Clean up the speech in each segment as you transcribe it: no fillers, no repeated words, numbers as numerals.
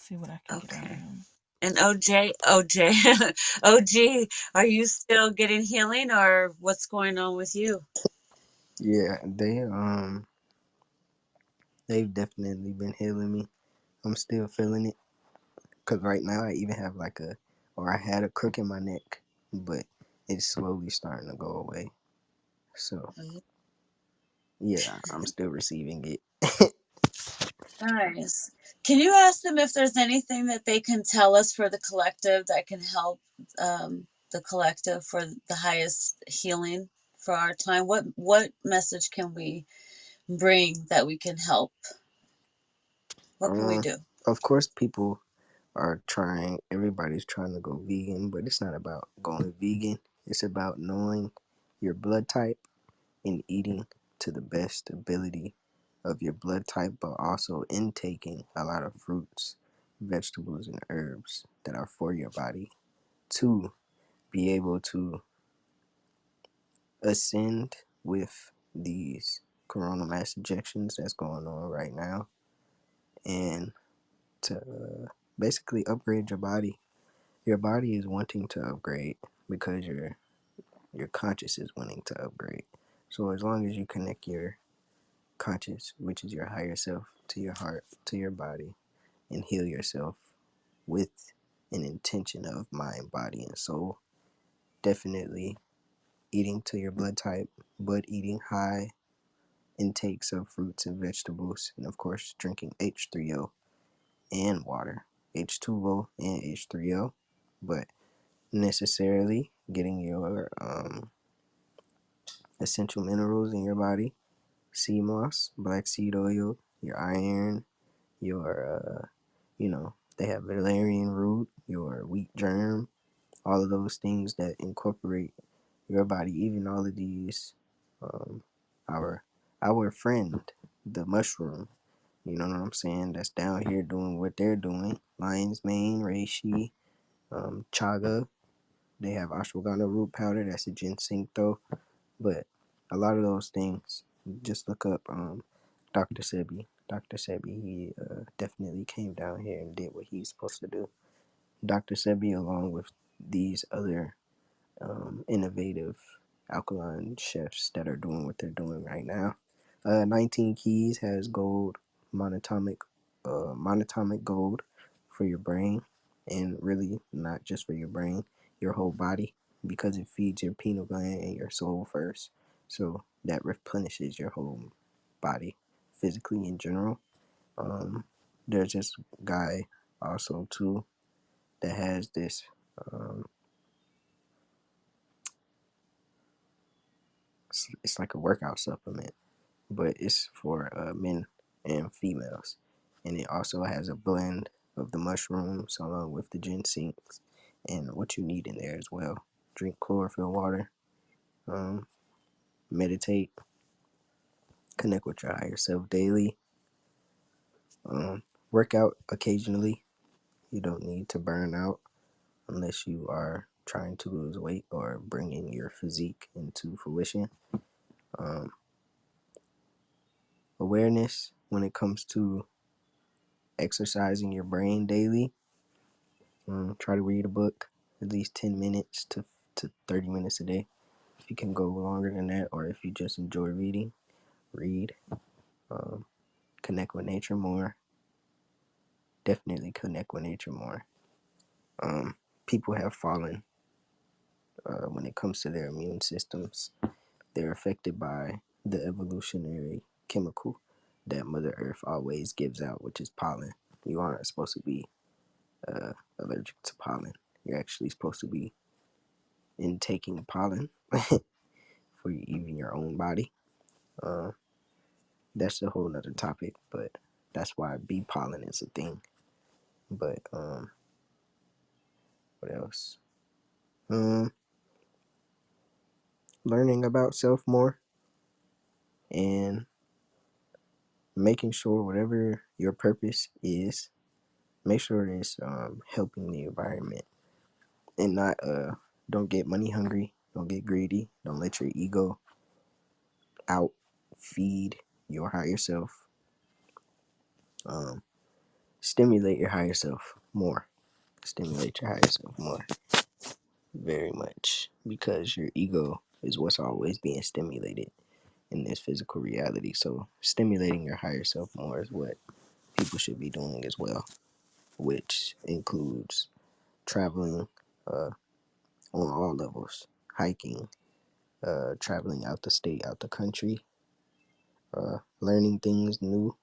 See what I can get out of Okay. him. And OJ, OG, are you still getting healing or what's going on with you? Yeah, they've definitely been healing me. I'm still feeling it because right now I even have or I had a crook in my neck, but it's slowly starting to go away. So yeah, I'm still receiving it. Nice. Can you ask them if there's anything that they can tell us for the collective that can help the collective for the highest healing for our time? What message can we bring that we can help? What can we um, do? of course, people are trying. Everybody's trying to go vegan, but it's not about going vegan. It's about knowing your blood type and eating to the best ability of your blood type, but also intaking a lot of fruits, vegetables, and herbs that are for your body to be able to ascend with these coronal mass ejections that's going on right now, and to basically upgrade your body. Your body is wanting to upgrade because your conscious is wanting to upgrade. So as long as you connect your conscious, which is your higher self, to your heart, to your body, and heal yourself with an intention of mind, body, and soul. Definitely eating to your blood type, but eating high intakes of fruits and vegetables, and of course, drinking H3O and water, H2O and H3O, but necessarily getting your essential minerals in your body, sea moss, black seed oil, your iron, your they have valerian root, your wheat germ, all of those things that incorporate your body, even all of these, um, our our friend, the mushroom, you know what I'm saying, that's down here doing what they're doing, lion's mane, reishi, chaga, they have ashwagandha root powder, that's a ginseng though, but a lot of those things, just look up Dr. Sebi. Dr. Sebi, he definitely came down here and did what he's supposed to do. Dr. Sebi, along with these other innovative alkaline chefs that are doing what they're doing right now. 19 Keys has gold, monatomic gold for your brain, and really not just for your brain, your whole body, because it feeds your pineal gland and your soul first. So that replenishes your whole body physically in general. Um, there's this guy also too that has this. Um, it's like a workout supplement, but it's for men and females, and it also has a blend of the mushrooms along with the ginseng and what you need in there as well. Drink chlorophyll water, um, meditate, connect with your higher self daily, work out occasionally. You don't need to burn out unless you are trying to lose weight or bringing your physique into fruition. Um, awareness when it comes to exercising your brain daily. Try to read a book at least 10 minutes to 30 minutes a day. If you can go longer than that, or if you just enjoy reading, read. Um, connect with nature more. Definitely connect with nature more. People have fallen when it comes to their immune systems. They're affected by the evolutionary chemical that Mother Earth always gives out, which is pollen. You aren't supposed to be allergic to pollen. You're actually supposed to be intaking pollen for even your own body. Uh, that's a whole nother topic, but that's why bee pollen is a thing. But what else? Um, learning about self more and making sure whatever your purpose is, make sure it's helping the environment and not don't get money hungry, don't get greedy, don't let your ego out feed your higher self. Um, stimulate your higher self more. Stimulate your higher self more. Very much. Because your ego is what's always being stimulated in this physical reality. So stimulating your higher self more is what people should be doing as well, which includes traveling on all levels, hiking, traveling out the state, out the country, learning things new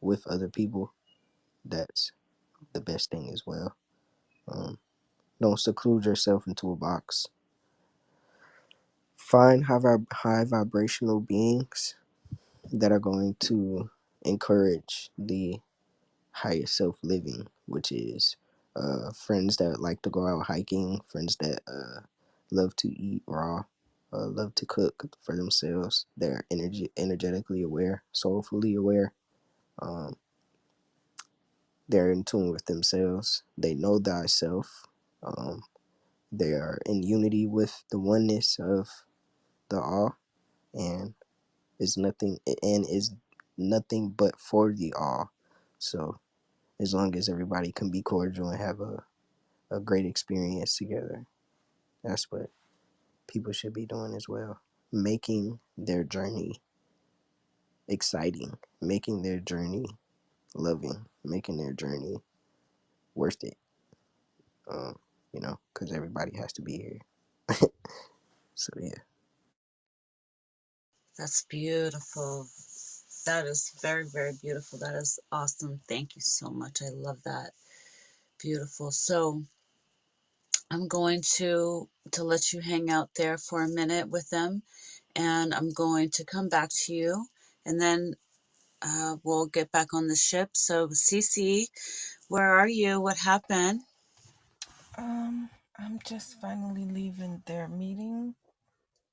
with other people. That's the best thing as well. Um, don't seclude yourself into a box. Find high vibrational beings that are going to encourage the higher self living, which is friends that like to go out hiking, friends that love to eat raw, love to cook for themselves. They're energetically aware, soulfully aware. Um, they're in tune with themselves. They know thyself. Um, they are in unity with the oneness of the all, and is nothing but for the all. So as long as everybody can be cordial and have a great experience together, that's what people should be doing as well. Making their journey exciting, making their journey loving, making their journey worth it. Because everybody has to be here. So yeah. That's beautiful. That is very, very beautiful. That is awesome. Thank you so much. I love that. Beautiful. So I'm going to let you hang out there for a minute with them, and I'm going to come back to you, and then we'll get back on the ship. So Cece, where are you? What happened? Um, I'm just finally leaving their meeting.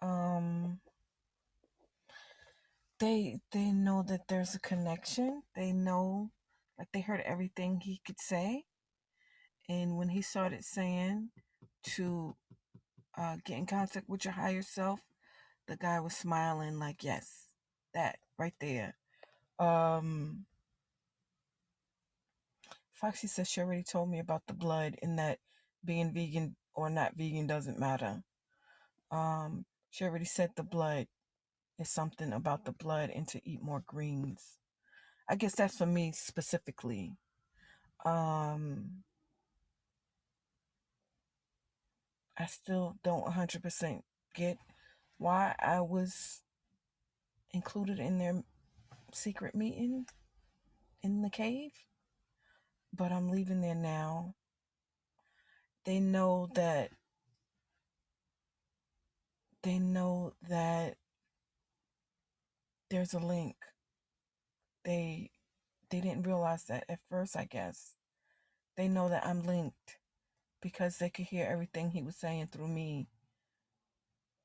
Um, they know that there's a connection. They know, like they heard everything he could say, and when he started saying to get in contact with your higher self, the guy was smiling like, yes, that right there. Um, Foxy says she already told me about the blood and that being vegan or not vegan doesn't matter. She already said the blood is something about the blood and to eat more greens. I guess that's for me specifically. Um, I still don't 100% get why I was included in their secret meeting in the cave, but I'm leaving there now. They know that there's a link. They they didn't realize that at first, I guess. They know that I'm linked because they could hear everything he was saying through me,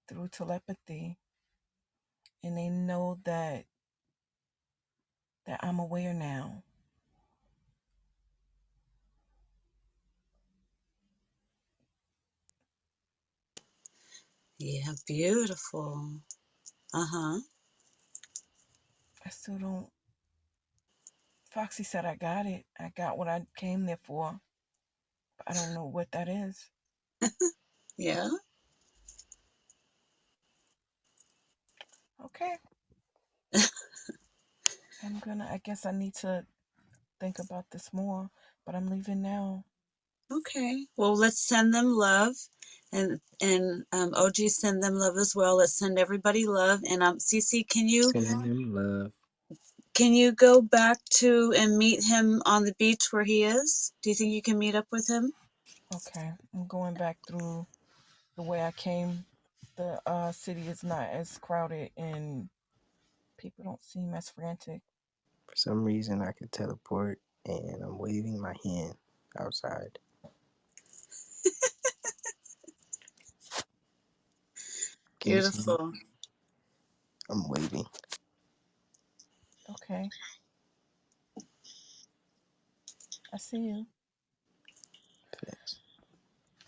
through telepathy, and they know that I'm aware now. Yeah, beautiful. Uh-huh. I still don't. Foxy said I got it. I got what I came there for. But I don't know what that is. Yeah. Okay. I guess I need to think about this more, but I'm leaving now. Okay. Well, let's send them love, and OG send them love as well. Let's send everybody love. And Cece, Sending them love. can you go back to and meet him on the beach where he is? Do you think you can meet up with him? Okay. I'm going back through the way I came. The city is not as crowded and people don't seem as frantic. For some reason, I could teleport, and I'm waving my hand outside. Can you see me? Beautiful. I'm waving. Okay. I see you. Thanks.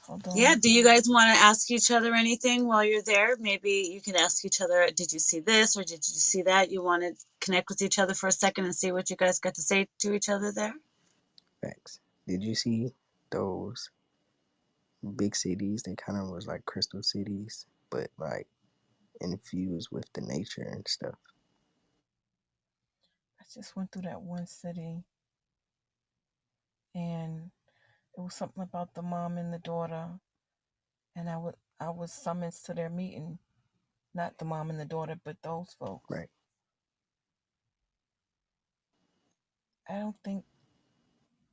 Hold Yeah. on. Do you guys want to ask each other anything while you're there? Maybe you can ask each other, did you see this or did you see that? You want to connect with each other for a second and see what you guys got to say to each other there? Facts. Did you see those big cities? They kind of was like crystal cities, but like infused with the nature and stuff. I just went through that one city, and it was something about the mom and the daughter, and I was summoned to their meeting. Not the mom and the daughter, but those folks. Right. I don't think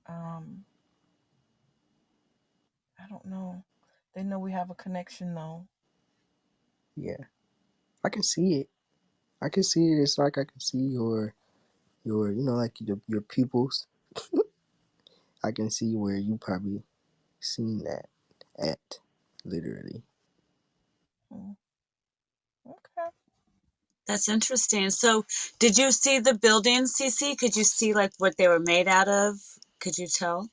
um I don't know. They know we have a connection though. Yeah. I can see it. I can see it. It's like I can see your like your pupils. I can see where you probably seen that at literally. Hmm. Okay. That's interesting. So, did you see the buildings, Cece? Could you see like what they were made out of? Could you tell?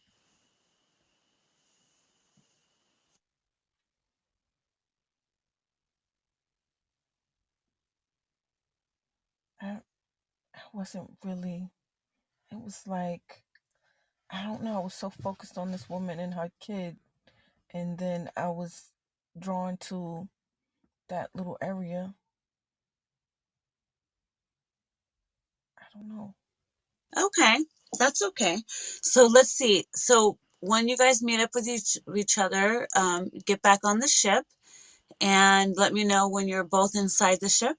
I wasn't really. It was like I don't know. I was so focused on this woman and her kid, and then I was drawn to that little area. I don't know. Okay, that's okay. So let's see. So when you guys meet up with each other, get back on the ship and let me know when you're both inside the ship.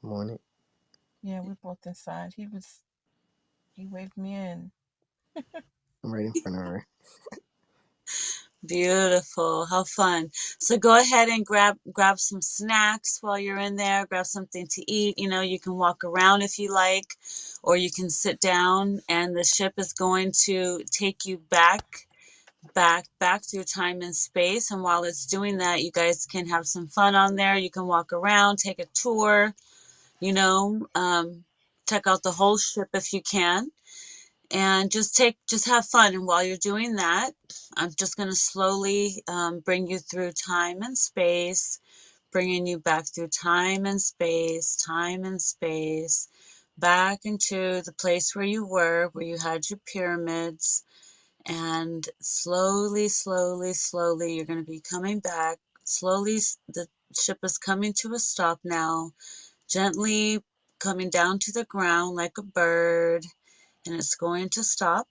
I'm on it. Yeah, we're both inside. He waved me in. I'm right in front of her. Beautiful. How fun. So go ahead and grab some snacks while you're in there. Grab something to eat. You know, you can walk around if you like, or you can sit down and the ship is going to take you back through time and space. And while it's doing that, you guys can have some fun on there. You can walk around, take a tour, you know, check out the whole ship if you can, and just have fun. And while you're doing that, I'm just going to slowly bring you through time and space, bringing you back through time and space, back into the place where you were, where you had your pyramids. And slowly, slowly, slowly, you're going to be coming back. Slowly, the ship is coming to a stop now, gently coming down to the ground like a bird, and it's going to stop.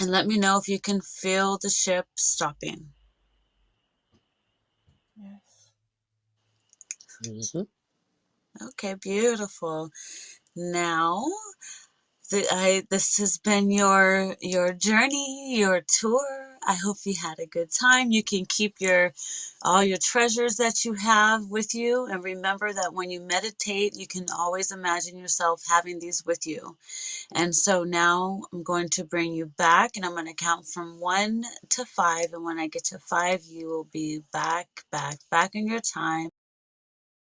And let me know if you can feel the ship stopping. Yes. Mm-hmm. Okay, beautiful. Now, this has been your journey, your tour. I hope you had a good time. You can keep all your treasures that you have with you, and remember that when you meditate, you can always imagine yourself having these with you. And so now I'm going to bring you back, and I'm going to count from 1 to 5, and when I get to 5, you will be back in your time.